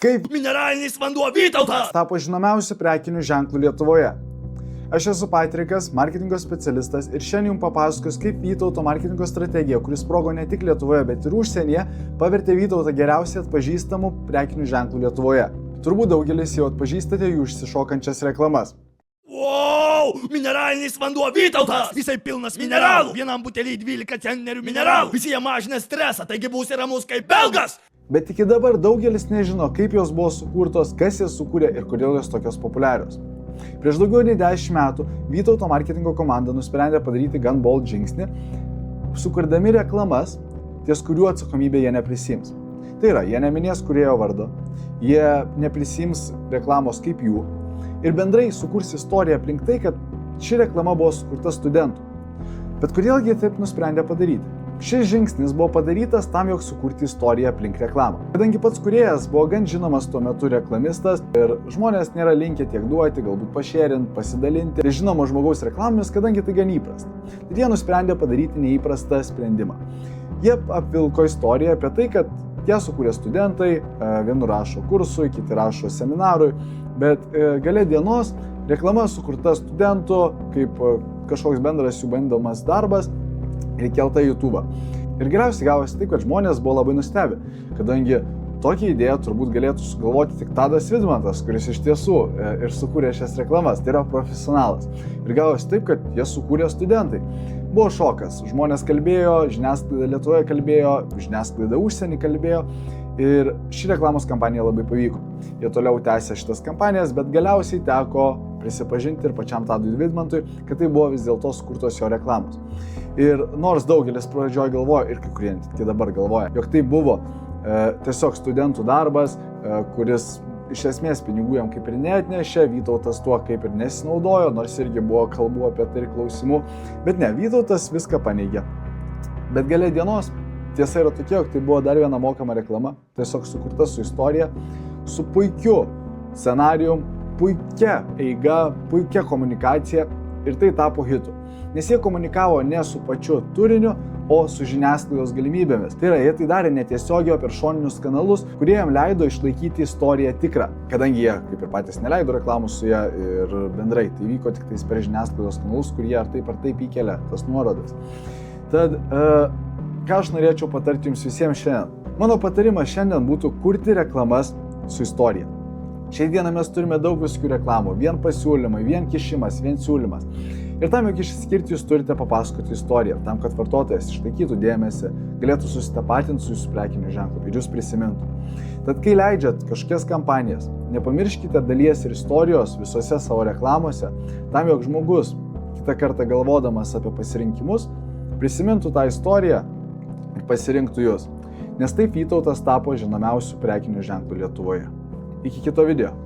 Kaip Mineralinis vanduo Vytautas tapo žinomiausiu prekiniu ženklu Lietuvoje? Aš esu Patrikas, marketingo specialistas ir šiandien jums papasakosiu, kaip Vytauto marketingo strategija, kuris sprogo ne tik Lietuvoje, bet ir užsienyje, pavertė Vytautą geriausiai atpažįstamų prekinių ženklų Lietuvoje. Turbūt daugelis jau atpažįstate jų išsišokančias reklamas. Wow! Mineralinis vanduo Vytautas! Jisai pilnas mineralų! Vienam butelį 12 centnerių mineralų! Visi jie mažina stresą, taigi būsi ramus kaip belgas! Bet iki dabar daugelis nežino, kaip jos buvo sukurtos, kas jas sukūrė ir kodėl jos tokios populiarios. Prieš daugiau nei 10 metų Vytauto marketingo komanda nusprendė padaryti gan bold žingsnį, sukurdami reklamas, ties kurių atsakomybę jie neprisims. Tai yra, jie neminės kūrėjo vardo, jie neprisims reklamos kaip jų ir bendrai sukurs istoriją aplink tai, kad ši reklama buvo sukurta studentų. Bet kodėl jie taip nusprendė padaryti? Šis žingsnis buvo padarytas tam, jog sukurti istoriją aplink reklamą. Kadangi pats kūrėjas buvo gan žinomas tuo metu reklamistas ir žmonės nėra linkę tiek duoti, galbūt pašėrinti, pasidalinti žinomo žmogaus reklamomis, kadangi tai gan įprasta. Ir jie nusprendė padaryti neįprastą sprendimą. Jie apvilko istoriją apie tai, kad ją sukūrė studentai, vieni rašo kursui, kiti rašo seminarui, bet gale dienos reklama sukurta studentų kaip kažkoks bendras jų bandomas darbas ir įkelta į YouTube. Ir geriausiai gavosi taip, kad žmonės buvo labai nustebę, kadangi tokią idėją turbūt galėtų sugalvoti tik Tadas Vidmantas, kuris iš tiesų ir sukūrė šias reklamas, tai yra profesionalas. Ir gavosi taip, kad jas sukūrė studentai. Buvo šokas, žmonės kalbėjo, žiniasklaida Lietuvoje kalbėjo, žiniasklaida užsienį kalbėjo ir ši reklamos kampanija labai pavyko. Jie toliau tęsė šitas kampanijas, bet galiausiai teko prisipažinti ir pačiam Tadui Vidmantui, kad tai buvo vis dėlto sukurtos jo reklamos. Ir nors daugelis pradžioj galvojo, ir kai kurie iki dabar galvoja, jog tai buvo tiesiog studentų darbas, kuris iš esmės pinigų jam kaip ir neatnešė, Vytautas tuo kaip ir nesinaudojo, nors irgi buvo kalbų apie tai ir klausimų, bet ne, Vytautas viską paneigė. Bet gale dienos tiesa yra tokia, jog tai buvo dar viena mokama reklama, tiesiog sukurta su istorija, su puikiu scenarijum, puikia eiga, puikia komunikacija ir tai tapo hitu. Nes jie komunikavo ne su pačiu turiniu, o su žiniasklaidos galimybėmis. Tai yra, jie tai darė netiesiogiai per šoninius kanalus, kurie jam leido išlaikyti istoriją tikrą. Kadangi jie kaip ir patys neleido reklamų su ją ir bendrai, tai vyko tik tais per žiniasklaidos kanalus, kurie ar taip įkelia tas nuorodas. Tad, ką aš norėčiau patarti jums visiems šiandien? Mano patarimas šiandien būtų kurti reklamas su istorija. Šiai dieną mes turime daug visokių reklamų, vien pasiūlymai, vien kišimas, vien siūlymas. Ir tam, jog išsiskirti, jūs turite papasakoti istoriją, tam, kad vartotojas išlaikytų dėmesį, galėtų susitapatinti su jūsų prekiniu ženklu ir jūs prisimintų. Tad, kai leidžiat kažkokias kampanijas, nepamirškite dalies ir istorijos visose savo reklamose, tam, jog žmogus, kitą kartą galvodamas apie pasirinkimus, prisimintų tą istoriją ir pasirinktų jūs. Nes taip Vytautas tapo žinomiausiu prekiniu ženklu Lietuvoje. Iki kito video.